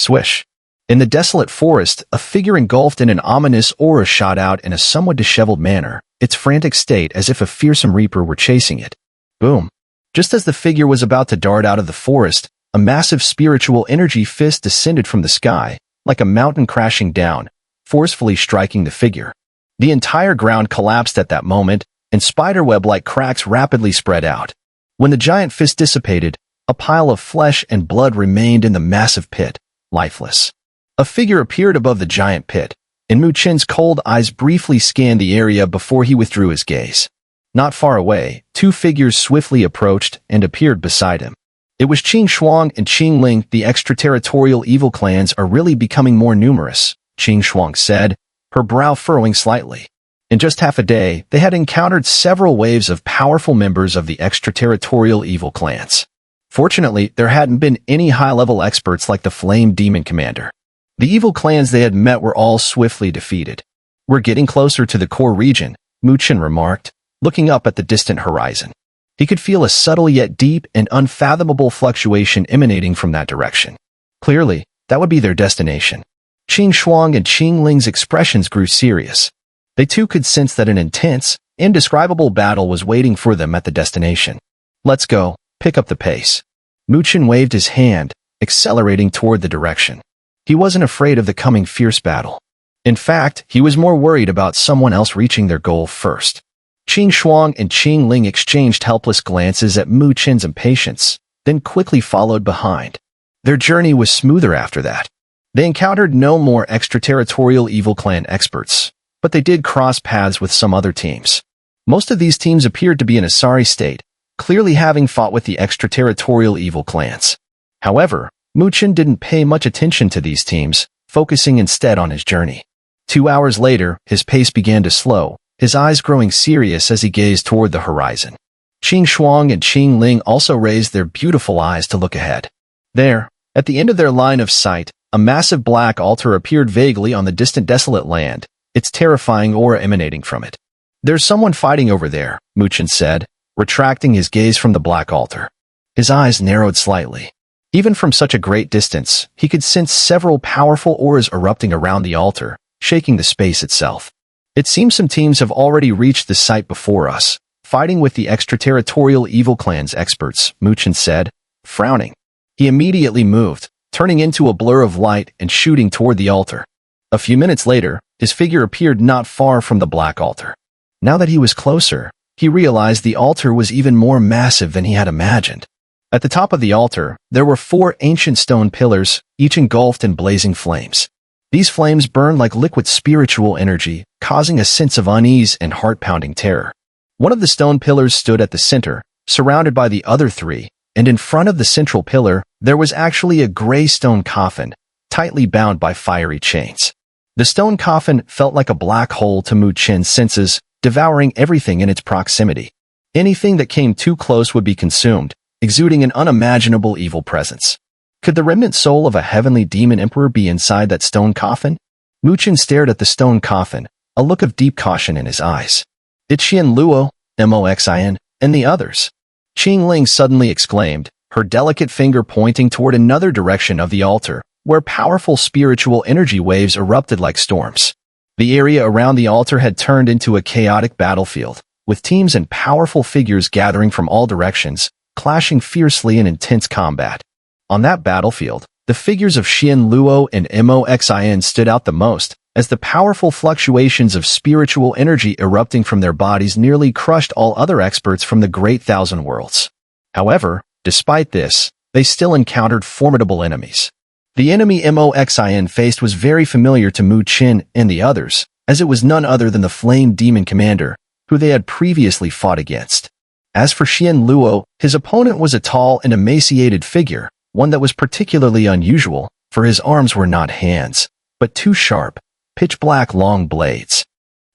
Swish. In the desolate forest, a figure engulfed in an ominous aura shot out in a somewhat disheveled manner, its frantic state as if a fearsome reaper were chasing it. Boom. Just as the figure was about to dart out of the forest, a massive spiritual energy fist descended from the sky, like a mountain crashing down, forcefully striking the figure. The entire ground collapsed at that moment, and spiderweb-like cracks rapidly spread out. When the giant fist dissipated, a pile of flesh and blood remained in the massive pit, lifeless. A figure appeared above the giant pit, and Mu Chen's cold eyes briefly scanned the area before he withdrew his gaze. Not far away, two figures swiftly approached and appeared beside him. It was Qing Shuang and Qing Ling. The extraterritorial evil clans are really becoming more numerous, Qing Shuang said, her brow furrowing slightly. In just half a day, they had encountered several waves of powerful members of the extraterritorial evil clans. Fortunately, there hadn't been any high-level experts like the Flame Demon Commander. The evil clans they had met were all swiftly defeated. We're getting closer to the core region, Mu Chen remarked, looking up at the distant horizon. He could feel a subtle yet deep and unfathomable fluctuation emanating from that direction. Clearly, that would be their destination. Qing Shuang and Qing Ling's expressions grew serious. They too could sense that an intense, indescribable battle was waiting for them at the destination. Let's go, pick up the pace. Mu Chen waved his hand, accelerating toward the direction. He wasn't afraid of the coming fierce battle. In fact, he was more worried about someone else reaching their goal first. Qing Shuang and Qing Ling exchanged helpless glances at Mu Chen's impatience, then quickly followed behind. Their journey was smoother after that. They encountered no more extraterritorial evil clan experts, but they did cross paths with some other teams. Most of these teams appeared to be in a sorry state, clearly having fought with the extraterritorial evil clans. However, Mu Chen didn't pay much attention to these teams, focusing instead on his journey. 2 hours later, his pace began to slow, his eyes growing serious as he gazed toward the horizon. Qing Shuang and Qing Ling also raised their beautiful eyes to look ahead. There, at the end of their line of sight, a massive black altar appeared vaguely on the distant desolate land, its terrifying aura emanating from it. There's someone fighting over there, Mu Chen said, retracting his gaze from the black altar. His eyes narrowed slightly. Even from such a great distance, he could sense several powerful auras erupting around the altar, shaking the space itself. It seems some teams have already reached the site before us, fighting with the extraterritorial evil clans experts, Mu Chen said, frowning. He immediately moved, turning into a blur of light and shooting toward the altar. A few minutes later, his figure appeared not far from the black altar. Now that he was closer, he realized the altar was even more massive than he had imagined. At the top of the altar, there were 4 ancient stone pillars, each engulfed in blazing flames. These flames burned like liquid spiritual energy, causing a sense of unease and heart-pounding terror. One of the stone pillars stood at the center, surrounded by the other 3, and in front of the central pillar, there was actually a gray stone coffin, tightly bound by fiery chains. The stone coffin felt like a black hole to Mu Chen's senses, devouring everything in its proximity. Anything that came too close would be consumed, exuding an unimaginable evil presence. Could the remnant soul of a heavenly demon emperor be inside that stone coffin? Mu Chen stared at the stone coffin, a look of deep caution in his eyes. It's Xian Luo, Moxin, and the others. Qing Ling suddenly exclaimed, her delicate finger pointing toward another direction of the altar, where powerful spiritual energy waves erupted like storms. The area around the altar had turned into a chaotic battlefield, with teams and powerful figures gathering from all directions, clashing fiercely in intense combat. On that battlefield, the figures of Xian Luo and Moxin stood out the most, as the powerful fluctuations of spiritual energy erupting from their bodies nearly crushed all other experts from the Great Thousand Worlds. However, despite this, they still encountered formidable enemies. The enemy Moxin faced was very familiar to Mu Chen and the others, as it was none other than the Flame Demon Commander, who they had previously fought against. As for Xian Luo, his opponent was a tall and emaciated figure, one that was particularly unusual, for his arms were not hands, but 2 sharp, pitch-black long blades.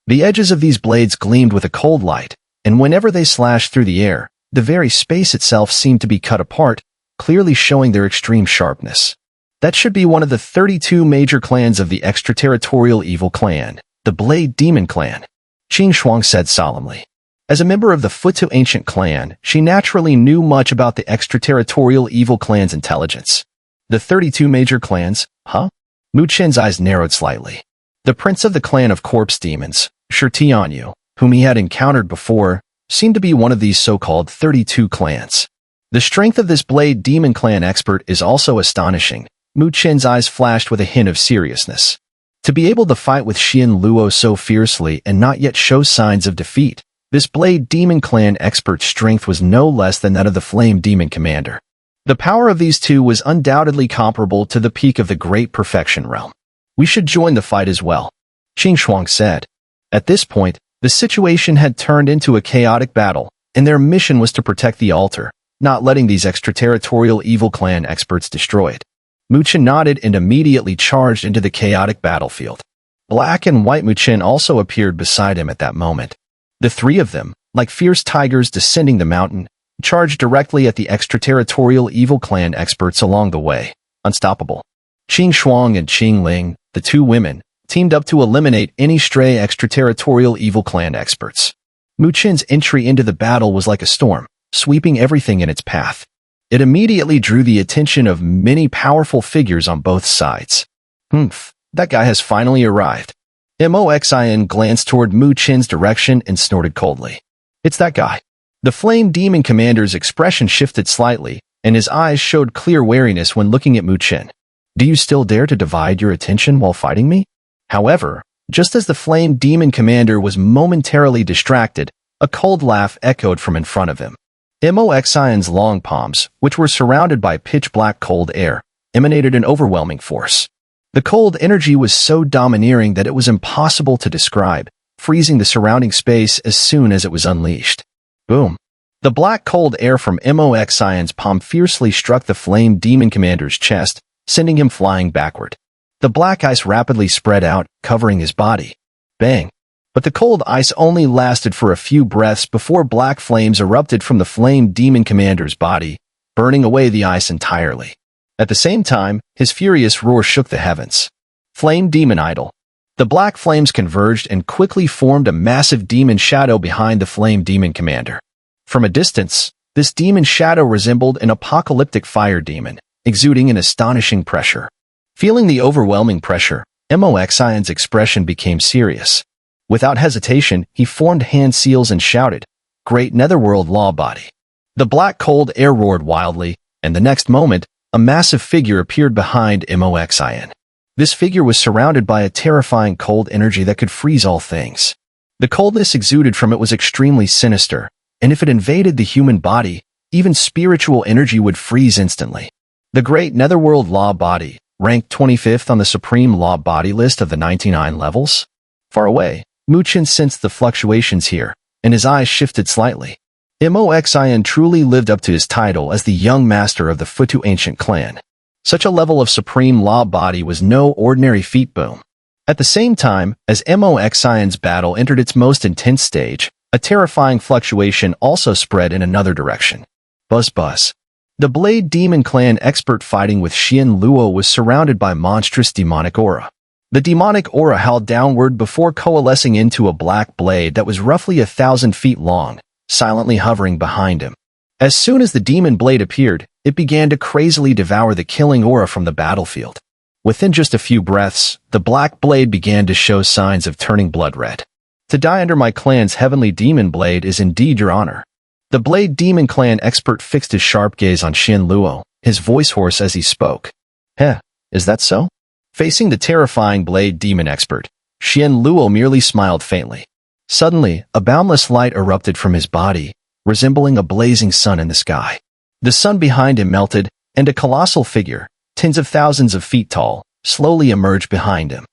The edges of these blades gleamed with a cold light, and whenever they slashed through the air, the very space itself seemed to be cut apart, clearly showing their extreme sharpness. That should be one of the 32 major clans of the extraterritorial evil clan, the Blade Demon Clan, Qing Shuang said solemnly. As a member of the Futu Ancient Clan, she naturally knew much about the extraterritorial evil clan's intelligence. The 32 major clans, huh? Mu Chen's eyes narrowed slightly. The prince of the clan of corpse demons, Shi Tianyu, whom he had encountered before, seemed to be one of these so-called 32 clans. The strength of this blade demon clan expert is also astonishing. Mu Chen's eyes flashed with a hint of seriousness. To be able to fight with Xian Luo so fiercely and not yet show signs of defeat, this blade demon clan expert's strength was no less than that of the flame demon commander. The power of these two was undoubtedly comparable to the peak of the Great Perfection realm. We should join the fight as well, Qing Shuang said. At this point, the situation had turned into a chaotic battle, and their mission was to protect the altar, not letting these extraterritorial evil clan experts destroy it. Mu Chen nodded and immediately charged into the chaotic battlefield. Black and White Mu Chen also appeared beside him at that moment. The three of them, like fierce tigers descending the mountain, charged directly at the extraterritorial evil clan experts along the way, unstoppable. Qing Shuang and Qing Ling, the two women, teamed up to eliminate any stray extraterritorial evil clan experts. Mu Chen's entry into the battle was like a storm, sweeping everything in its path. It immediately drew the attention of many powerful figures on both sides. That guy has finally arrived. Moxin glanced toward Mu Chen's direction and snorted coldly. It's that guy. The flame demon commander's expression shifted slightly, and his eyes showed clear wariness when looking at Mu Chen. Do you still dare to divide your attention while fighting me? However, just as the flame demon commander was momentarily distracted, a cold laugh echoed from in front of him. Moxin's long palms, which were surrounded by pitch-black cold air, emanated an overwhelming force. The cold energy was so domineering that it was impossible to describe, freezing the surrounding space as soon as it was unleashed. Boom. The black cold air from Moxin's palm fiercely struck the flame demon commander's chest, sending him flying backward. The black ice rapidly spread out, covering his body. Bang. But the cold ice only lasted for a few breaths before black flames erupted from the flame demon commander's body, burning away the ice entirely. At the same time, his furious roar shook the heavens. Flame demon idol. The black flames converged and quickly formed a massive demon shadow behind the flame demon commander. From a distance, this demon shadow resembled an apocalyptic fire demon, exuding an astonishing pressure. Feeling the overwhelming pressure, Moxin's expression became serious. Without hesitation, he formed hand seals and shouted, "Great Netherworld Law Body." The black cold air roared wildly, and the next moment, a massive figure appeared behind Moxin. This figure was surrounded by a terrifying cold energy that could freeze all things. The coldness exuded from it was extremely sinister, and if it invaded the human body, even spiritual energy would freeze instantly. The Great Netherworld Law Body, ranked 25th on the Supreme Law Body list of the 99 levels. Far away, Mu Chen sensed the fluctuations here, and his eyes shifted slightly. Moxin truly lived up to his title as the young master of the Futu ancient clan. Such a level of supreme law body was no ordinary feat. Boom. At the same time, as Moxin's battle entered its most intense stage, a terrifying fluctuation also spread in another direction. Buzz buzz. The Blade Demon Clan expert fighting with Xian Luo was surrounded by monstrous demonic aura. The demonic aura howled downward before coalescing into a black blade that was roughly 1,000 feet long, silently hovering behind him. As soon as the demon blade appeared, it began to crazily devour the killing aura from the battlefield. Within just a few breaths, the black blade began to show signs of turning blood red. To die under my clan's heavenly demon blade is indeed your honor. The Blade Demon Clan expert fixed his sharp gaze on Xian Luo, his voice hoarse as he spoke. Heh, is that so? Facing the terrifying Blade Demon expert, Xian Luo merely smiled faintly. Suddenly, a boundless light erupted from his body, resembling a blazing sun in the sky. The sun behind him melted, and a colossal figure, tens of thousands of feet tall, slowly emerged behind him.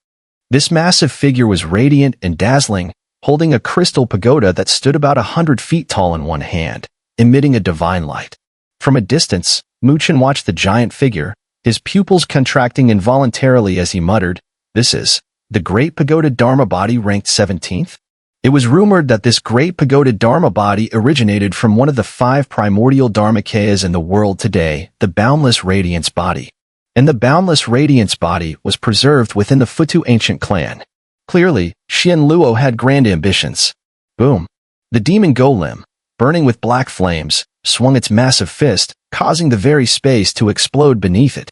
This massive figure was radiant and dazzling, holding a crystal pagoda that stood about 100 feet tall in one hand, emitting a divine light. From a distance, Mu Chen watched the giant figure, his pupils contracting involuntarily as he muttered, "This is the Great Pagoda Dharma Body ranked 17th? It was rumored that this Great Pagoda Dharma Body originated from one of the 5 primordial Dharmakayas in the world today, the Boundless Radiance Body. And the Boundless Radiance Body was preserved within the Futu ancient clan. Clearly, Xian Luo had grand ambitions." Boom. The demon golem, burning with black flames, swung its massive fist, causing the very space to explode beneath it.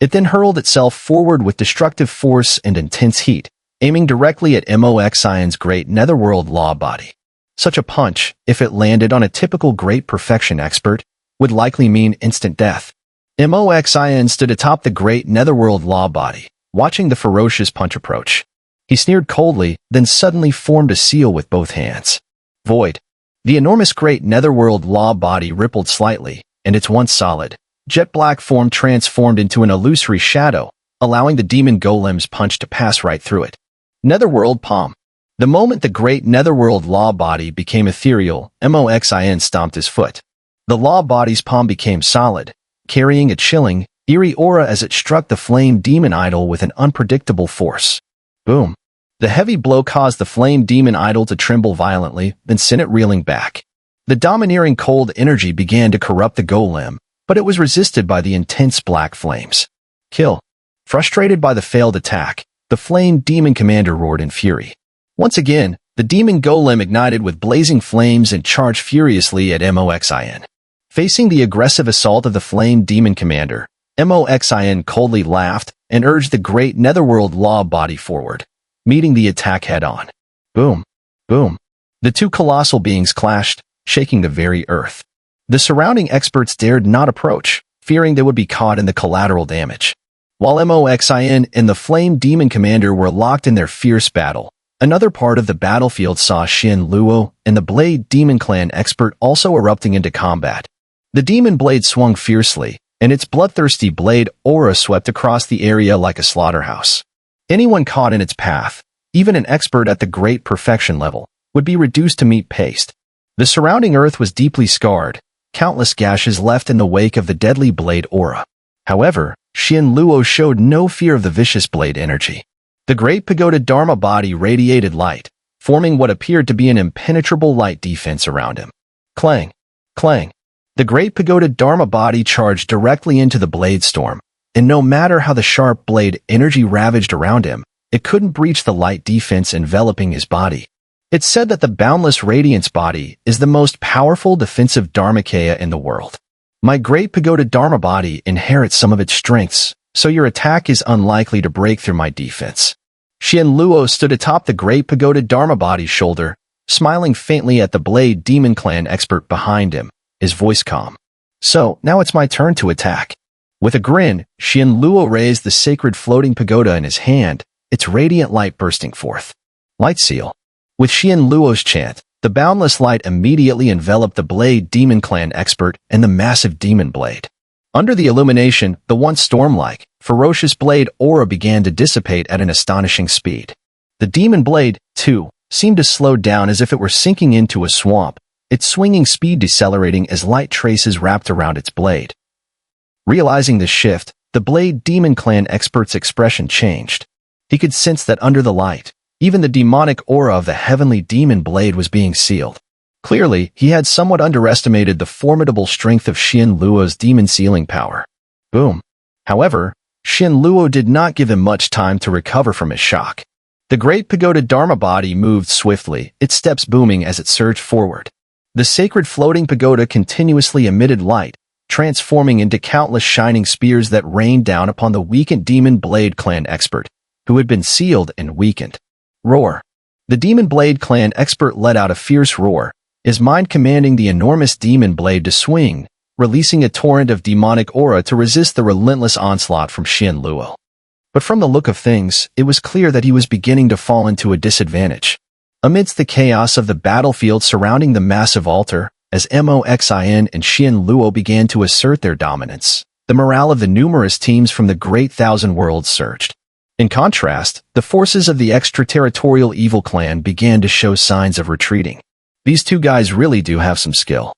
It then hurled itself forward with destructive force and intense heat, aiming directly at Moxion's great netherworld law body. Such a punch, if it landed on a typical great perfection expert, would likely mean instant death. Moxion stood atop the great netherworld law body, watching the ferocious punch approach. He sneered coldly, then suddenly formed a seal with both hands. Void. The enormous great netherworld law body rippled slightly, and its once solid, jet-black form transformed into an illusory shadow, allowing the demon golem's punch to pass right through it. Netherworld palm. The moment the great netherworld law body became ethereal, Moxion stomped his foot. The law body's palm became solid, carrying a chilling, eerie aura as it struck the flame demon idol with an unpredictable force. Boom. The heavy blow caused the flame demon idol to tremble violently, then sent it reeling back. The domineering cold energy began to corrupt the golem, but it was resisted by the intense black flames. Kill. Frustrated by the failed attack, the flame demon commander roared in fury. Once again, the demon golem ignited with blazing flames and charged furiously at Moxion. Facing the aggressive assault of the flame demon commander, Moxion coldly laughed and urged the great netherworld law body forward, meeting the attack head-on. Boom. Boom. The two colossal beings clashed, shaking the very earth. The surrounding experts dared not approach, fearing they would be caught in the collateral damage. While Moxion and the flame demon commander were locked in their fierce battle, another part of the battlefield saw Chen Luo and the Blade Demon Clan expert also erupting into combat. The demon blade swung fiercely, and its bloodthirsty blade aura swept across the area like a slaughterhouse. Anyone caught in its path, even an expert at the great perfection level, would be reduced to meat paste. The surrounding earth was deeply scarred, countless gashes left in the wake of the deadly blade aura. However, Chen Luo showed no fear of the vicious blade energy. The great pagoda Dharma body radiated light, forming what appeared to be an impenetrable light defense around him. Clang! Clang! The great pagoda Dharma body charged directly into the blade storm, and no matter how the sharp blade energy ravaged around him, it couldn't breach the light defense enveloping his body. It's said that the boundless radiance body is the most powerful defensive Dharmakaya in the world. My great pagoda Dharma body inherits some of its strengths, so your attack is unlikely to break through my defense. Chen Luo stood atop the great pagoda Dharma body's shoulder, smiling faintly at the Blade Demon Clan expert behind him, his voice calm. So, now it's my turn to attack. With a grin, Chen Luo raised the sacred floating pagoda in his hand, its radiant light bursting forth. Light seal. With Chen Luo's chant, the boundless light immediately enveloped the Blade Demon Clan expert and the massive demon blade. Under the illumination, the once storm-like, ferocious blade aura began to dissipate at an astonishing speed. The demon blade, too, seemed to slow down as if it were sinking into a swamp, its swinging speed decelerating as light traces wrapped around its blade. Realizing this shift, the Blade Demon Clan expert's expression changed. He could sense that under the light, even the demonic aura of the heavenly demon blade was being sealed. Clearly, he had somewhat underestimated the formidable strength of Chen Luo's demon sealing power. Boom. However, Chen Luo did not give him much time to recover from his shock. The great pagoda Dharma body moved swiftly, its steps booming as it surged forward. The sacred floating pagoda continuously emitted light, transforming into countless shining spears that rained down upon the weakened Demon Blade Clan expert, who had been sealed and weakened. Roar. The Demon Blade Clan expert let out a fierce roar, his mind commanding the enormous demon blade to swing, releasing a torrent of demonic aura to resist the relentless onslaught from Chen Luo. But from the look of things, it was clear that he was beginning to fall into a disadvantage. Amidst the chaos of the battlefield surrounding the massive altar, as Moxion and Chen Luo began to assert their dominance, the morale of the numerous teams from the Great Thousand Worlds surged. In contrast, the forces of the extraterritorial evil clan began to show signs of retreating. These two guys really do have some skill.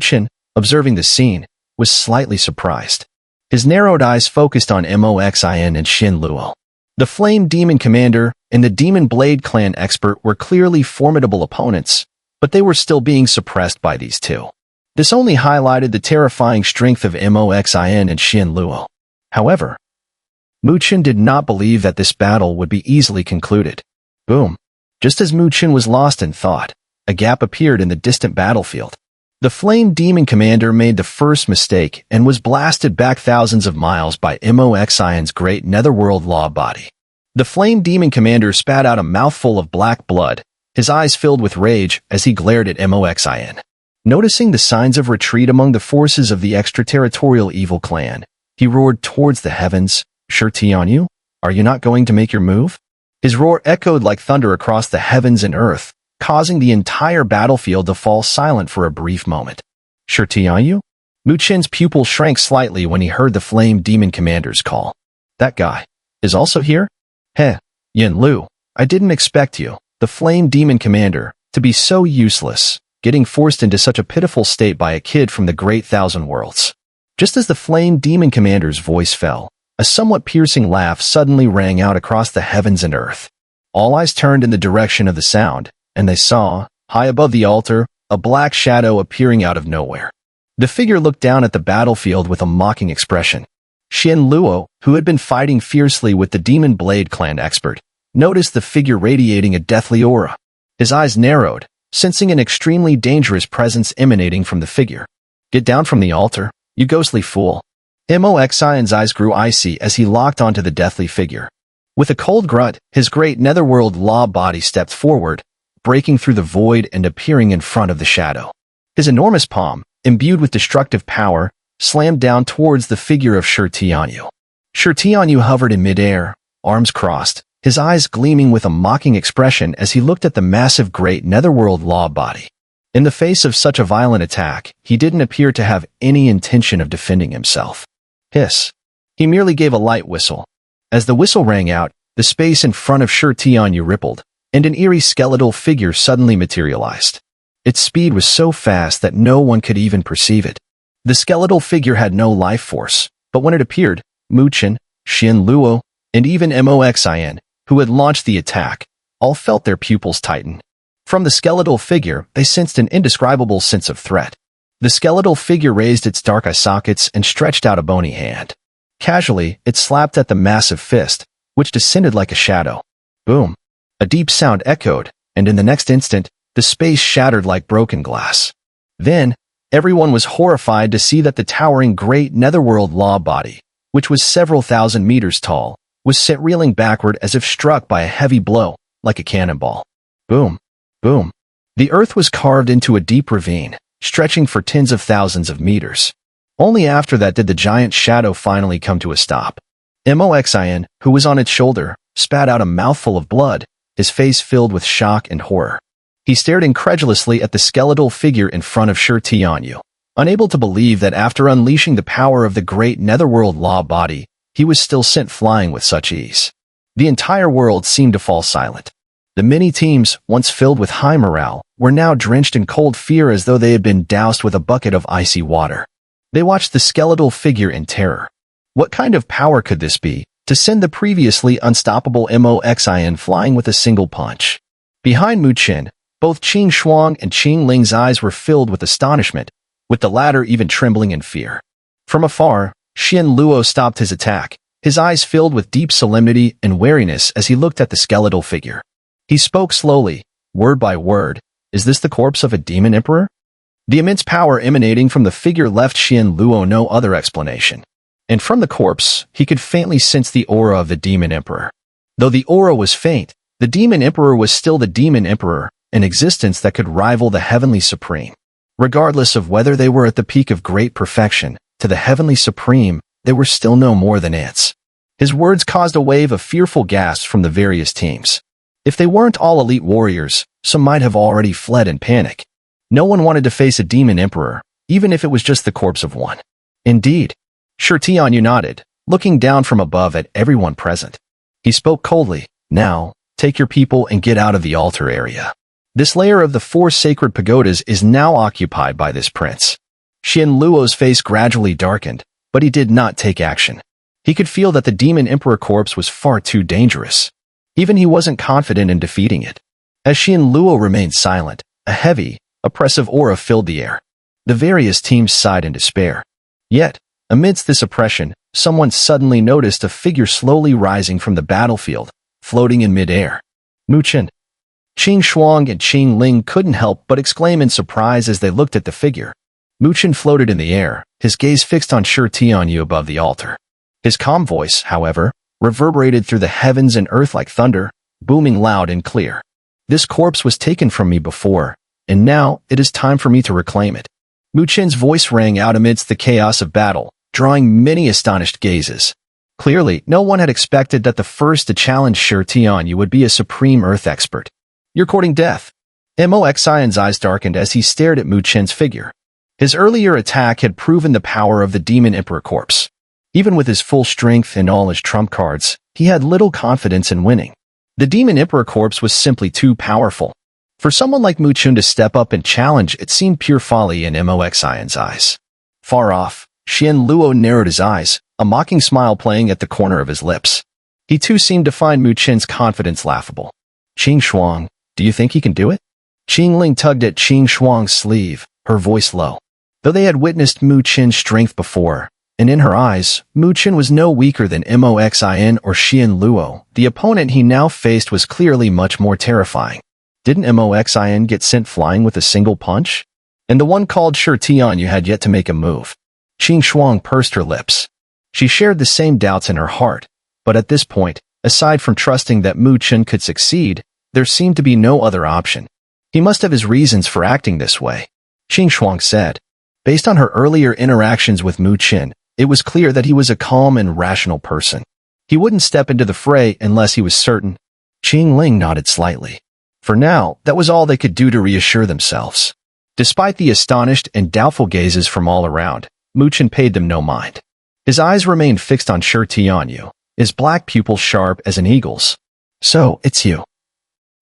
Chen, observing the scene, was slightly surprised. His narrowed eyes focused on Moxion and Chen Luo. The Flame Demon Commander and the Demon Blade Clan expert were clearly formidable opponents, but they were still being suppressed by these two. This only highlighted the terrifying strength of Moxion and Chen Luo. However, Chen did not believe that this battle would be easily concluded. Boom. Just as Chen was lost in thought, a gap appeared in the distant battlefield. The Flame Demon Commander made the first mistake and was blasted back thousands of miles by Moxion's great netherworld law body. The Flame Demon Commander spat out a mouthful of black blood, his eyes filled with rage as he glared at Moxion. Noticing the signs of retreat among the forces of the extraterritorial evil clan, he roared towards the heavens, "Xun'er, are you not going to make your move?" His roar echoed like thunder across the heavens and earth, causing the entire battlefield to fall silent for a brief moment. "Xun'er?" Mu Chen's pupil shrank slightly when he heard the Flame Demon Commander's call. "That guy is also here?" "Heh, Yin Lu, I didn't expect you, the Flame Demon Commander, to be so useless, getting forced into such a pitiful state by a kid from the Great Thousand Worlds." Just as the Flame Demon Commander's voice fell, a somewhat piercing laugh suddenly rang out across the heavens and earth. All eyes turned in the direction of the sound, and they saw, high above the altar, a black shadow appearing out of nowhere. The figure looked down at the battlefield with a mocking expression. Chen Luo, who had been fighting fiercely with the Demon Blade Clan expert, noticed the figure radiating a deathly aura. His eyes narrowed, sensing an extremely dangerous presence emanating from the figure. "Get down from the altar, you ghostly fool." Moxion's eyes grew icy as he locked onto the deathly figure. With a cold grunt, his great netherworld law body stepped forward, breaking through the void and appearing in front of the shadow. His enormous palm, imbued with destructive power, slammed down towards the figure of Xun'er. Xun'er hovered in midair, arms crossed, his eyes gleaming with a mocking expression as he looked at the massive great netherworld law body. In the face of such a violent attack, he didn't appear to have any intention of defending himself. Hiss. He merely gave a light whistle. As the whistle rang out, the space in front of Xun'er rippled, and an eerie skeletal figure suddenly materialized. Its speed was so fast that no one could even perceive it. The skeletal figure had no life force, but when it appeared, Mu Chen, Chen Luo, and even Moxion, who had launched the attack, all felt their pupils tighten. From the skeletal figure, they sensed an indescribable sense of threat. The skeletal figure raised its dark eye sockets and stretched out a bony hand. Casually, it slapped at the massive fist, which descended like a shadow. Boom! A deep sound echoed, and in the next instant, the space shattered like broken glass. Then, everyone was horrified to see that the towering great netherworld law body, which was several thousand meters tall, was sent reeling backward as if struck by a heavy blow, like a cannonball. Boom! Boom! The earth was carved into a deep ravine, stretching for tens of thousands of meters. Only after that did the giant shadow finally come to a stop. Moxion, who was on its shoulder, spat out a mouthful of blood, his face filled with shock and horror. He stared incredulously at the skeletal figure in front of Xun'er, unable to believe that after unleashing the power of the great netherworld law body, he was still sent flying with such ease. The entire world seemed to fall silent. The many teams, once filled with high morale, were now drenched in cold fear as though they had been doused with a bucket of icy water. They watched the skeletal figure in terror. What kind of power could this be, to send the previously unstoppable Moxion flying with a single punch? Behind Mu Chen, both Qing Shuang and Qing Ling's eyes were filled with astonishment, with the latter even trembling in fear. From afar, Chen Luo stopped his attack, his eyes filled with deep solemnity and wariness as he looked at the skeletal figure. He spoke slowly, word by word. "Is this the corpse of a demon emperor?" The immense power emanating from the figure left Chen Luo no other explanation. And from the corpse, he could faintly sense the aura of the demon emperor. Though the aura was faint, the demon emperor was still the demon emperor, an existence that could rival the heavenly supreme. Regardless of whether they were at the peak of great perfection, to the heavenly supreme, they were still no more than ants. His words caused a wave of fearful gasps from the various teams. If they weren't all elite warriors, some might have already fled in panic. No one wanted to face a demon emperor, even if it was just the corpse of one. Indeed, Xun'er nodded, looking down from above at everyone present. He spoke coldly, "Now, take your people and get out of the altar area. This layer of the 4 sacred pagodas is now occupied by this prince." Chen Luo's face gradually darkened, but he did not take action. He could feel that the demon emperor corpse was far too dangerous. Even he wasn't confident in defeating it. As Chen Luo remained silent, a heavy, oppressive aura filled the air. The various teams sighed in despair. Yet, amidst this oppression, someone suddenly noticed a figure slowly rising from the battlefield, floating in midair. Mu Chen. Qing Shuang and Qing Ling couldn't help but exclaim in surprise as they looked at the figure. Mu Chen floated in the air, his gaze fixed on Shi Tianyu above the altar. His calm voice, however, reverberated through the heavens and earth like thunder, booming loud and clear. This corpse was taken from me before, and now it is time for me to reclaim it. Mu Chen's voice rang out amidst the chaos of battle, drawing many astonished gazes. Clearly, no one had expected that the first to challenge Shi Tianyu would be a supreme earth expert. You're courting death. Mo Xian's eyes darkened as he stared at Mu Chen's figure. His earlier attack had proven the power of the Demon Emperor corpse. Even with his full strength and all his trump cards, he had little confidence in winning. The Demon Emperor corpse was simply too powerful. For someone like Mu Chen to step up and challenge, it seemed pure folly in Mo Xian's eyes. Far off, Xian Luo narrowed his eyes, a mocking smile playing at the corner of his lips. He too seemed to find Mu Chen's confidence laughable. Qing Shuang, do you think he can do it? Qing Ling tugged at Qing Shuang's sleeve, her voice low. Though they had witnessed Mu Chen's strength before, and in her eyes, Mu Chen was no weaker than Mo Xian or Xian Luo, the opponent he now faced was clearly much more terrifying. Didn't Mo Xian get sent flying with a single punch? And the one called Shi Tianyu had yet to make a move. Qing Shuang pursed her lips. She shared the same doubts in her heart, but at this point, aside from trusting that Mu Chen could succeed, there seemed to be no other option. He must have his reasons for acting this way. Qing Shuang said. Based on her earlier interactions with Mu Chen, it was clear that he was a calm and rational person. He wouldn't step into the fray unless he was certain. Qing Ling nodded slightly. For now, that was all they could do to reassure themselves. Despite the astonished and doubtful gazes from all around, Mu Chen paid them no mind. His eyes remained fixed on Shi Tianyu, his black pupils sharp as an eagle's. So, it's you.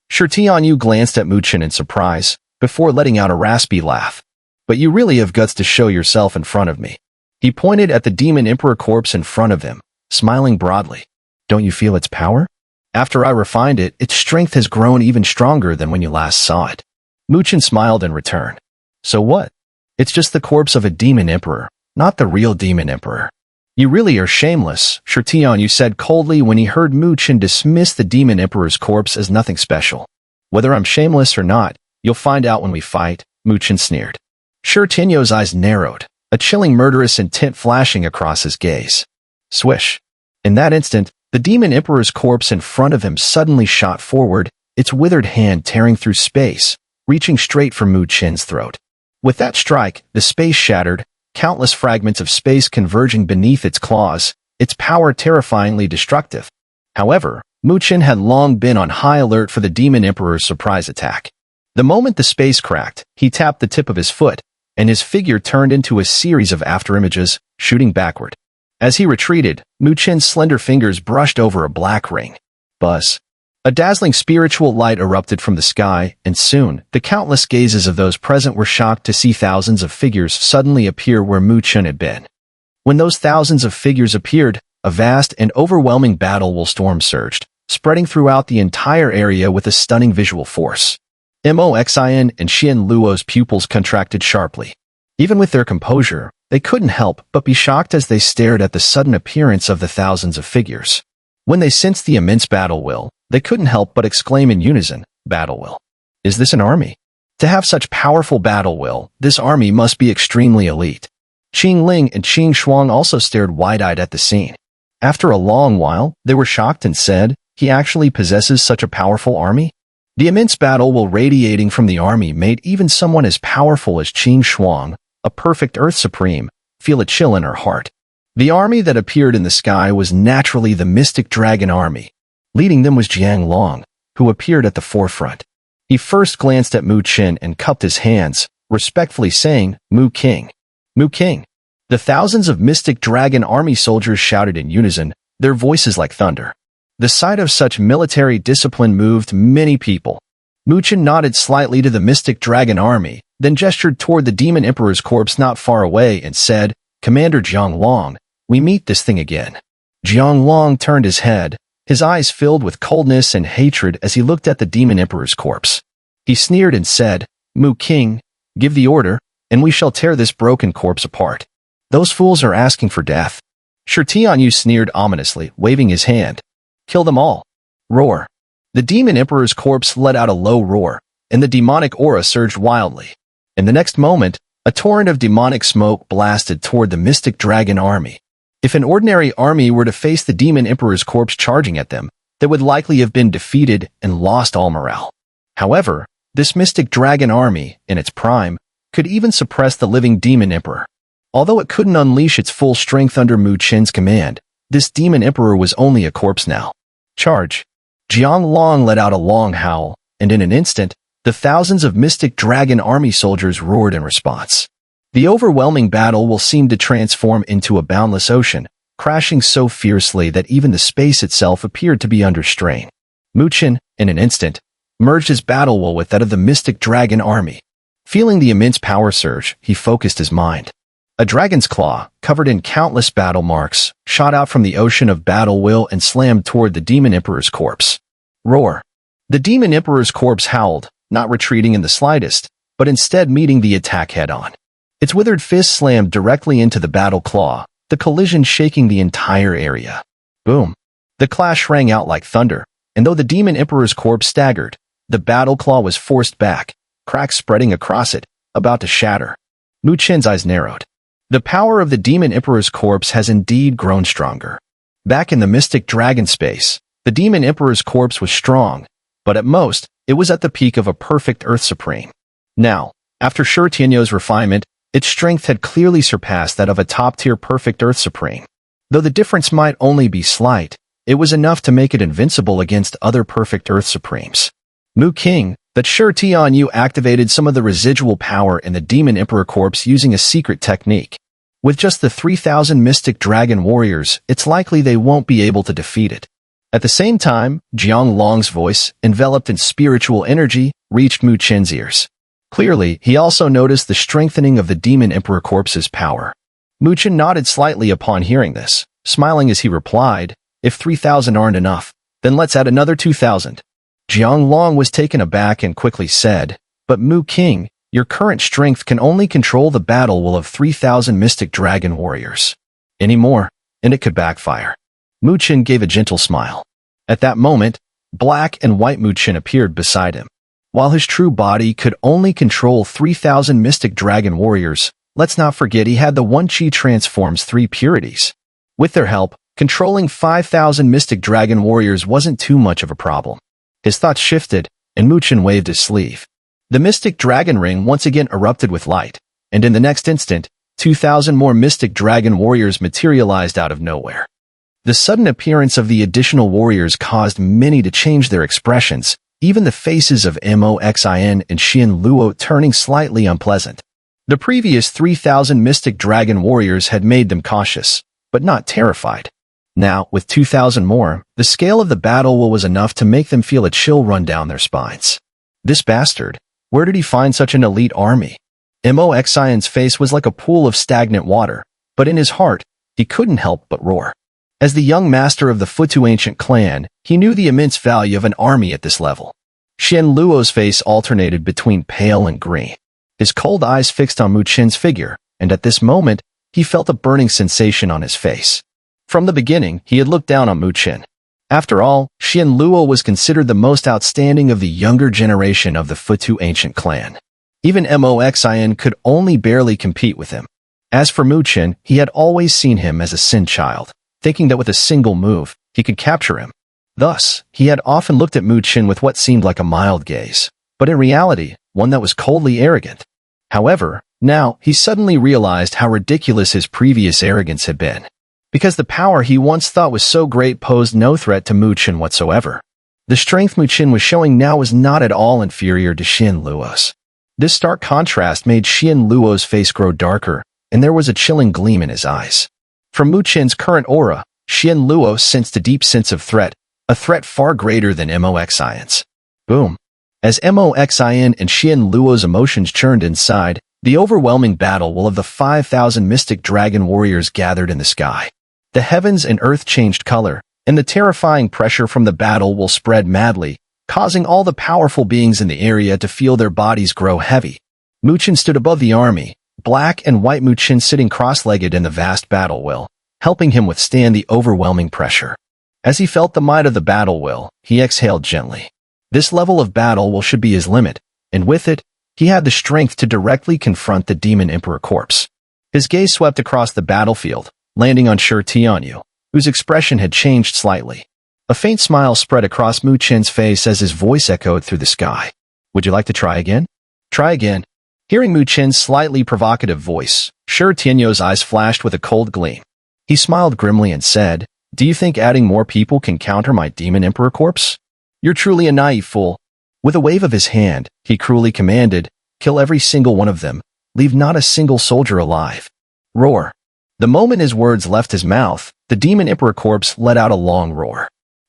Shi Tianyu glanced at Mu Chen in surprise, before letting out a raspy laugh. But you really have guts to show yourself in front of me. He pointed at the Demon Emperor corpse in front of him, smiling broadly. Don't you feel its power? After I refined it, its strength has grown even stronger than when you last saw it. Mu Chen smiled in return. So what? It's just the corpse of a Demon Emperor, not the real Demon Emperor. You really are shameless, Shi Tianyu said coldly when he heard Mu Chen dismiss the Demon Emperor's corpse as nothing special. Whether I'm shameless or not, you'll find out when we fight, Mu Chen sneered. Shi Tianyu's eyes narrowed, a chilling murderous intent flashing across his gaze. Swish. In that instant, the Demon Emperor's corpse in front of him suddenly shot forward, its withered hand tearing through space, reaching straight for Mu Chen's throat. With that strike, the space shattered, countless fragments of space converging beneath its claws, its power terrifyingly destructive. However, Mu Chen had long been on high alert for the Demon Emperor's surprise attack. The moment the space cracked, he tapped the tip of his foot, and his figure turned into a series of afterimages, shooting backward. As he retreated, Mu Chen's slender fingers brushed over a black ring. Buzz. A dazzling spiritual light erupted from the sky, and soon, the countless gazes of those present were shocked to see thousands of figures suddenly appear where Mu Chen had been. When those thousands of figures appeared, a vast and overwhelming battle storm surged, spreading throughout the entire area with a stunning visual force. Mo Xian and Xian Luo's pupils contracted sharply. Even with their composure, they couldn't help but be shocked as they stared at the sudden appearance of the thousands of figures. When they sensed the immense battle will, they couldn't help but exclaim in unison, "Battle will. Is this an army?" To have such powerful battle will, this army must be extremely elite. Qing Ling and Qing Shuang also stared wide-eyed at the scene. After a long while, they were shocked and said, "He actually possesses such a powerful army?" The immense battle will radiating from the army made even someone as powerful as Qing Shuang, a perfect Earth Supreme, feel a chill in her heart. The army that appeared in the sky was naturally the Mystic Dragon Army. Leading them was Jiang Long, who appeared at the forefront. He first glanced at Mu Chen and cupped his hands, respectfully saying, "Mu King. Mu King." The thousands of Mystic Dragon Army soldiers shouted in unison, their voices like thunder. The sight of such military discipline moved many people. Mu Chen nodded slightly to the Mystic Dragon Army, then gestured toward the Demon Emperor's corpse not far away and said, "Commander Jiang Long, we meet this thing again." Jiang Long turned his head, his eyes filled with coldness and hatred as he looked at the Demon Emperor's corpse. He sneered and said, "Mu King, give the order, and we shall tear this broken corpse apart. Those fools are asking for death." Shi Tianyu sneered ominously, waving his hand. "Kill them all. Roar." The demon emperor's corpse let out a low roar, and the demonic aura surged wildly. In the next moment, a torrent of demonic smoke blasted toward the mystic dragon army. If an ordinary army were to face the demon emperor's corpse charging at them, they would likely have been defeated and lost all morale. However, this mystic dragon army, in its prime, could even suppress the living demon emperor. Although it couldn't unleash its full strength under Mu Chen's command, this demon emperor was only a corpse now. Charge! Jiang Long let out a long howl, and in an instant, the thousands of mystic dragon army soldiers roared in response. The overwhelming battle will seem to transform into a boundless ocean, crashing so fiercely that even the space itself appeared to be under strain. Mu Chen, in an instant, merged his battle will with that of the mystic dragon army. Feeling the immense power surge, he focused his mind. A dragon's claw, covered in countless battle marks, shot out from the ocean of battle will and slammed toward the demon emperor's corpse. Roar! The demon emperor's corpse howled, not retreating in the slightest, but instead meeting the attack head-on. Its withered fist slammed directly into the battle claw, the collision shaking the entire area. Boom! The clash rang out like thunder, and though the demon emperor's corpse staggered, the battle claw was forced back, cracks spreading across it, about to shatter. Mu Chen's eyes narrowed. The power of the demon emperor's corpse has indeed grown stronger. Back in the mystic dragon space, the demon emperor's corpse was strong, but at most, it was at the peak of a perfect Earth Supreme. Now, after Shi Tianyou's refinement, its strength had clearly surpassed that of a top-tier perfect Earth Supreme. Though the difference might only be slight, it was enough to make it invincible against other perfect Earth Supremes. Mu King, that Shi Tianyou activated some of the residual power in the demon emperor corpse using a secret technique. With just the 3,000 mystic dragon warriors, it's likely they won't be able to defeat it. At the same time, Jiang Long's voice, enveloped in spiritual energy, reached Mu Chen's ears. Clearly, he also noticed the strengthening of the demon emperor corpse's power. Mu Chen nodded slightly upon hearing this, smiling as he replied, "If 3,000 aren't enough, then let's add another 2,000. Jiang Long was taken aback and quickly said, "But Mu King, your current strength can only control the battle will of 3,000 mystic dragon warriors. Any more, and it could backfire." Mu Chen gave a gentle smile. At that moment, black and white Mu Chen appeared beside him. While his true body could only control 3,000 mystic dragon warriors, let's not forget he had the One Qi transforms 3 purities. With their help, controlling 5,000 mystic dragon warriors wasn't too much of a problem. His thoughts shifted, and Mu Chen waved his sleeve. The mystic dragon ring once again erupted with light, and in the next instant, 2,000 more mystic dragon warriors materialized out of nowhere. The sudden appearance of the additional warriors caused many to change their expressions, even the faces of Moxin and Xian Luo turning slightly unpleasant. The previous 3,000 mystic dragon warriors had made them cautious, but not terrified. Now, with 2,000 more, the scale of the battle was enough to make them feel a chill run down their spines. This bastard, where did he find such an elite army? Moxin's face was like a pool of stagnant water, but in his heart, he couldn't help but roar. As the young master of the Futu ancient clan, he knew the immense value of an army at this level. Xian Luo's face alternated between pale and green. His cold eyes fixed on Mu Chen's figure, and at this moment, he felt a burning sensation on his face. From the beginning, he had looked down on Mu Chen. After all, Xian Luo was considered the most outstanding of the younger generation of the Futu ancient clan. Even Moxin could only barely compete with him. As for Mu Chen, he had always seen him as a sin child, thinking that with a single move, he could capture him. Thus, he had often looked at Mu Chen with what seemed like a mild gaze, but in reality, one that was coldly arrogant. However, now, he suddenly realized how ridiculous his previous arrogance had been. Because the power he once thought was so great posed no threat to Mu Chen whatsoever. The strength Mu Chen was showing now was not at all inferior to Xian Luo's. This stark contrast made Xian Luo's face grow darker, and there was a chilling gleam in his eyes. From Mu Chen's current aura, Xian Luo sensed a deep sense of threat, a threat far greater than Moxin's. Boom. As Moxin and Xian Luo's emotions churned inside, the overwhelming battle will of the 5,000 mystic dragon warriors gathered in the sky. The heavens and earth changed color, and the terrifying pressure from the battle will spread madly, causing all the powerful beings in the area to feel their bodies grow heavy. Mu Chen stood above the army, black and white Mu Chen sitting cross-legged in the vast battle will, helping him withstand the overwhelming pressure. As he felt the might of the battle will, he exhaled gently. This level of battle will should be his limit, and with it, he had the strength to directly confront the Demon Emperor corpse. His gaze swept across the battlefield, landing on Shi Tianyu, whose expression had changed slightly. A faint smile spread across Mu Chen's face as his voice echoed through the sky. Would you like to try again? Try again. Hearing Mu Chen's slightly provocative voice, Shi Tianyu's eyes flashed with a cold gleam. He smiled grimly and said, Do you think adding more people can counter my Demon Emperor corpse? You're truly a naive fool. With a wave of his hand, he cruelly commanded, Kill every single one of them. Leave not a single soldier alive. Roar. The moment his words left his mouth, the Demon Emperor corpse let out a long roar.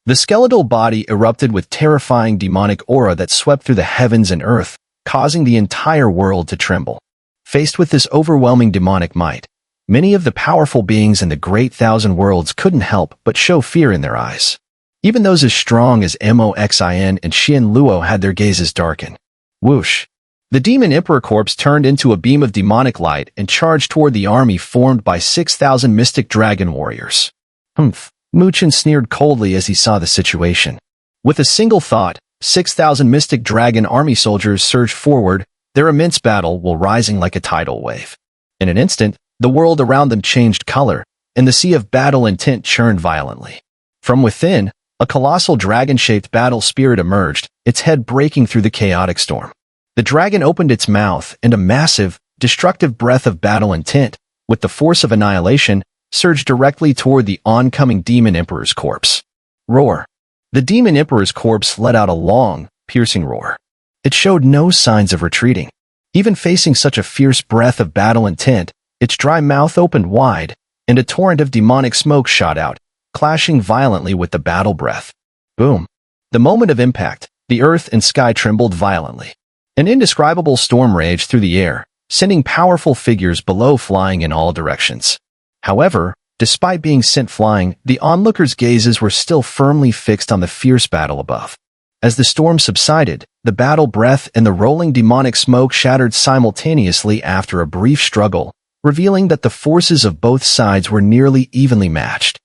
The skeletal body erupted with terrifying demonic aura that swept through the heavens and earth, causing the entire world to tremble. Faced with this overwhelming demonic might, many of the powerful beings in the Great Thousand Worlds couldn't help but show fear in their eyes. Even those as strong as Moxin and Xian Luo had their gazes darken. Whoosh! The Demon Emperor corpse turned into a beam of demonic light and charged toward the army formed by 6,000 mystic dragon warriors. Humph! Mu Chen sneered coldly as he saw the situation. With a single thought, 6,000 mystic dragon army soldiers surged forward, their immense battle will rising like a tidal wave. In an instant, the world around them changed color, and the sea of battle intent churned violently. From within, a colossal dragon-shaped battle spirit emerged, its head breaking through the chaotic storm. The dragon opened its mouth, and a massive, destructive breath of battle intent, with the force of annihilation, surged directly toward the oncoming Demon Emperor's corpse. Roar. The Demon Emperor's corpse let out a long, piercing roar. It showed no signs of retreating. Even facing such a fierce breath of battle intent, its dry mouth opened wide, and a torrent of demonic smoke shot out, clashing violently with the battle breath. Boom. The moment of impact, the earth and sky trembled violently. An indescribable storm raged through the air, sending powerful figures below flying in all directions. However, despite being sent flying, the onlookers' gazes were still firmly fixed on the fierce battle above. As the storm subsided, the battle breath and the rolling demonic smoke shattered simultaneously after a brief struggle, revealing that the forces of both sides were nearly evenly matched.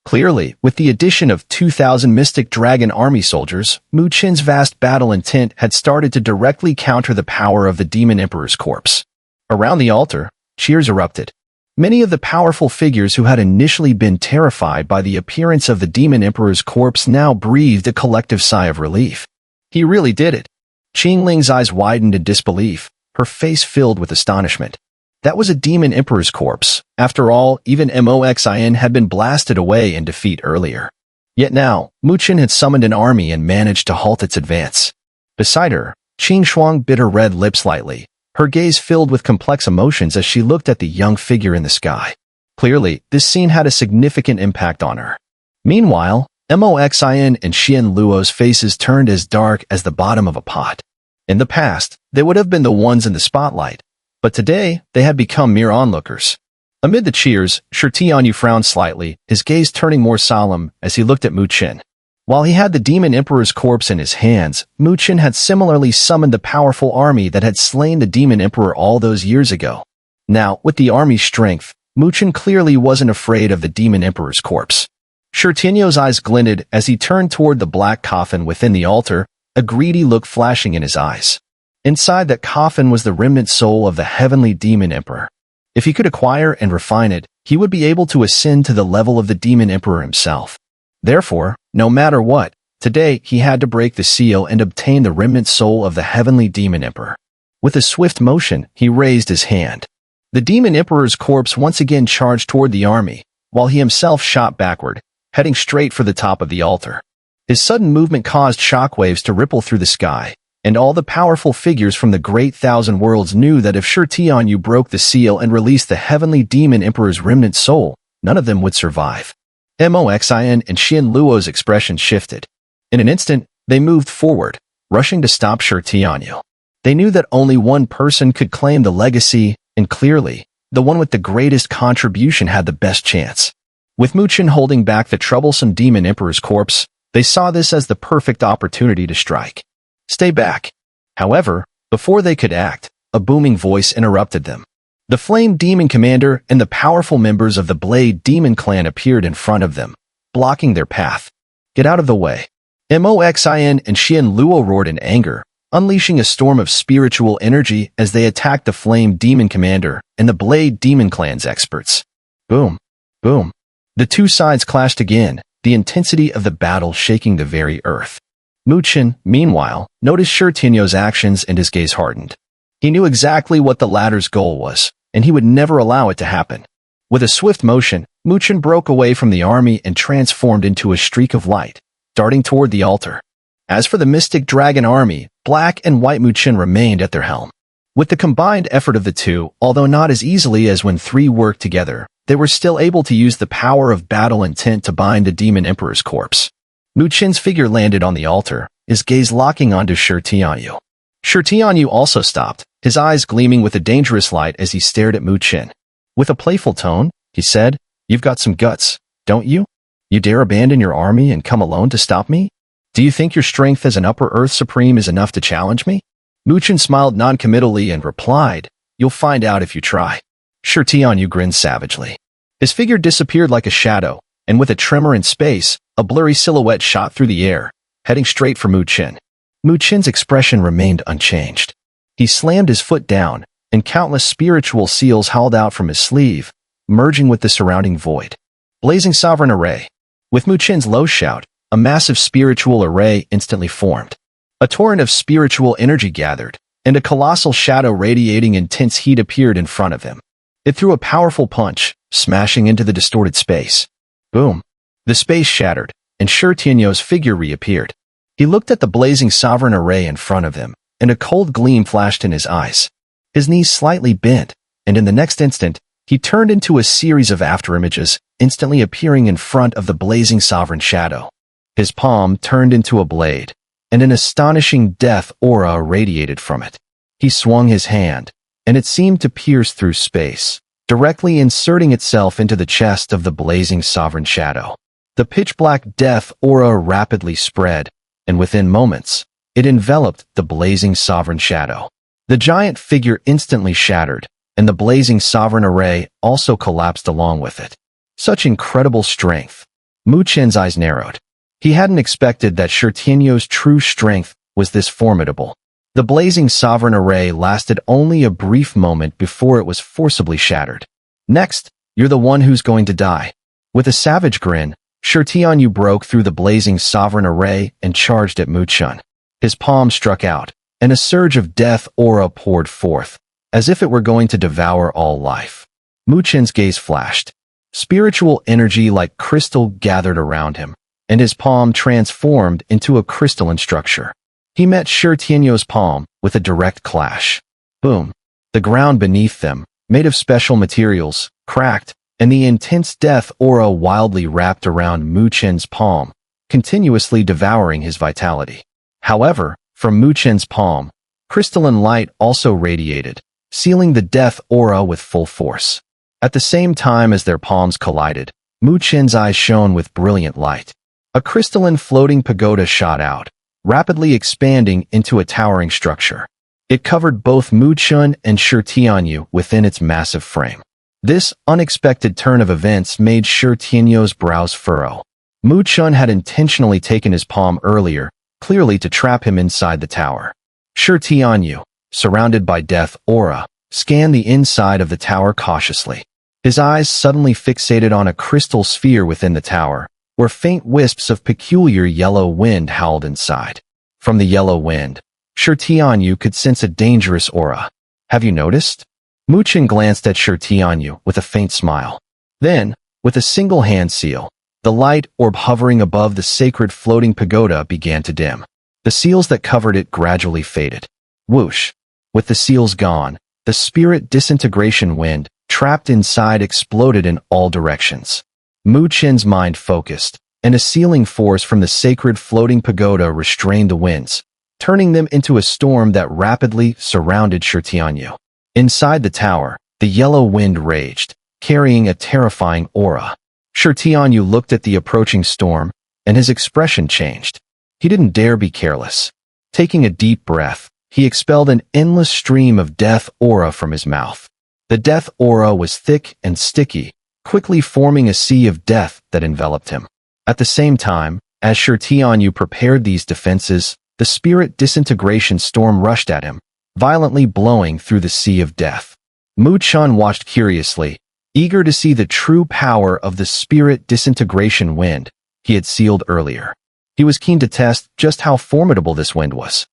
Clearly, with the addition of 2,000 mystic dragon army soldiers, Mu Chen's vast battle intent had started to directly counter the power of the Demon Emperor's corpse. Around the altar, cheers erupted. Many of the powerful figures who had initially been terrified by the appearance of the Demon Emperor's corpse now breathed a collective sigh of relief. He really did it. Qingling's eyes widened in disbelief, her face filled with astonishment. That was a Demon Emperor's corpse. After all, even Moxin had been blasted away in defeat earlier. Yet now, Mu Chen had summoned an army and managed to halt its advance. Beside her, Qing Shuang bit her red lips lightly, her gaze filled with complex emotions as she looked at the young figure in the sky. Clearly, this scene had a significant impact on her. Meanwhile, Moxin and Xian Luo's faces turned as dark as the bottom of a pot. In the past, they would have been the ones in the spotlight, but today they had become mere onlookers. Amid the cheers, Shi Tianyu frowned slightly, his gaze turning more solemn as he looked at Mu Chen. While he had the Demon Emperor's corpse in his hands, Mu Chen had similarly summoned the powerful army that had slain the Demon Emperor all those years ago. Now, with the army's strength, Mu Chen clearly wasn't afraid of the Demon Emperor's corpse. Shi Tianyu's eyes glinted as he turned toward the black coffin within the altar, a greedy look flashing in his eyes. Inside that coffin was the remnant soul of the heavenly Demon Emperor. If he could acquire and refine it, he would be able to ascend to the level of the Demon Emperor himself. Therefore, no matter what, today he had to break the seal and obtain the remnant soul of the heavenly Demon Emperor. With a swift motion, he raised his hand. The Demon Emperor's corpse once again charged toward the army, while he himself shot backward, heading straight for the top of the altar. His sudden movement caused shockwaves to ripple through the sky, and all the powerful figures from the Great Thousand Worlds knew that if Shi Tianyu broke the seal and released the heavenly Demon Emperor's remnant soul, none of them would survive. Moxin and Xian Luo's expression shifted. In an instant, they moved forward, rushing to stop Shi Tianyu. They knew that only one person could claim the legacy, and clearly, the one with the greatest contribution had the best chance. With Mu Chen holding back the troublesome Demon Emperor's corpse, they saw this as the perfect opportunity to strike. Stay back. However, before they could act, a booming voice interrupted them. The Flame Demon Commander and the powerful members of the Blade Demon Clan appeared in front of them, blocking their path. Get out of the way. Moxin and Xian Luo roared in anger, unleashing a storm of spiritual energy as they attacked the Flame Demon Commander and the Blade Demon Clan's experts. Boom. Boom. The two sides clashed again, the intensity of the battle shaking the very earth. Mu Chen, meanwhile, noticed Shi Tianyou's actions and his gaze hardened. He knew exactly what the latter's goal was, and he would never allow it to happen. With a swift motion, Mu Chen broke away from the army and transformed into a streak of light, darting toward the altar. As for the Mystic Dragon army, Black and White Mu Chen remained at their helm. With the combined effort of the two, although not as easily as when three worked together, they were still able to use the power of battle intent to bind the Demon Emperor's corpse. Mu Chen's figure landed on the altar, his gaze locking onto Shi Tianyu. Shi Tianyu also stopped, his eyes gleaming with a dangerous light as he stared at Mu Chen. With a playful tone, he said, "You've got some guts, don't you? You dare abandon your army and come alone to stop me? Do you think your strength as an Upper Earth Supreme is enough to challenge me?" Mu Chen smiled non-committally and replied, "You'll find out if you try." Shi Tianyu grinned savagely. His figure disappeared like a shadow, and with a tremor in space, a blurry silhouette shot through the air, heading straight for Mu Chen. Mu Chen's expression remained unchanged. He slammed his foot down, and countless spiritual seals howled out from his sleeve, merging with the surrounding void. Blazing Sovereign Array. With Mu Chen's low shout, a massive spiritual array instantly formed. A torrent of spiritual energy gathered, and a colossal shadow radiating intense heat appeared in front of him. It threw a powerful punch, smashing into the distorted space. Boom. The space shattered, and Shi Tianyou's figure reappeared. He looked at the blazing Sovereign Array in front of him, and a cold gleam flashed in his eyes. His knees slightly bent, and in the next instant, he turned into a series of afterimages, instantly appearing in front of the blazing Sovereign Shadow. His palm turned into a blade, and an astonishing death aura radiated from it. He swung his hand, and it seemed to pierce through space, directly inserting itself into the chest of the blazing Sovereign Shadow. The pitch-black death aura rapidly spread, and within moments, it enveloped the blazing Sovereign Shadow. The giant figure instantly shattered, and the blazing Sovereign Array also collapsed along with it. Such incredible strength. Mu Chen's eyes narrowed. He hadn't expected that Shi Tianyou's true strength was this formidable. The blazing Sovereign Array lasted only a brief moment before it was forcibly shattered. "Next, you're the one who's going to die." With a savage grin, Shi Tianyu broke through the blazing Sovereign Array and charged at Mu Chen. His palm struck out, and a surge of death aura poured forth, as if it were going to devour all life. Mu Chen's gaze flashed. Spiritual energy like crystal gathered around him, and his palm transformed into a crystalline structure. He met Shi Tianyou's palm with a direct clash. Boom. The ground beneath them, made of special materials, cracked, and the intense death aura wildly wrapped around Mu Chen's palm, continuously devouring his vitality. However, from Mu Chen's palm, crystalline light also radiated, sealing the death aura with full force. At the same time as their palms collided, Mu Chen's eyes shone with brilliant light. A crystalline floating pagoda shot out, rapidly expanding into a towering structure. It covered both Mu Chen and Shi Tianyu within its massive frame. This unexpected turn of events made Shi Tianyou's brows furrow. Mu Chen had intentionally taken his palm earlier, clearly to trap him inside the tower. Shi Tianyu, surrounded by death aura, scanned the inside of the tower cautiously. His eyes suddenly fixated on a crystal sphere within the tower, where faint wisps of peculiar yellow wind howled inside. From the yellow wind, Shi Tianyu could sense a dangerous aura. "Have you noticed?" Mu Chen glanced at Shi Tianyu with a faint smile. Then, with a single hand seal, the light orb hovering above the sacred floating pagoda began to dim. The seals that covered it gradually faded. Whoosh! With the seals gone, the spirit disintegration wind, trapped inside, exploded in all directions. Mu Chen's mind focused, and a sealing force from the sacred floating pagoda restrained the winds, turning them into a storm that rapidly surrounded Shi Tianyu. Inside the tower, the yellow wind raged, carrying a terrifying aura. Shi Tianyu looked at the approaching storm, and his expression changed. He didn't dare be careless. Taking a deep breath, he expelled an endless stream of death aura from his mouth. The death aura was thick and sticky, quickly forming a sea of death that enveloped him. At the same time, As Shi Tianyu prepared these defenses, the spirit disintegration storm rushed at him, violently blowing through the sea of death. Mu Chen watched curiously, eager to see the true power of the spirit disintegration wind he had sealed earlier. He was keen to test just how formidable this wind was.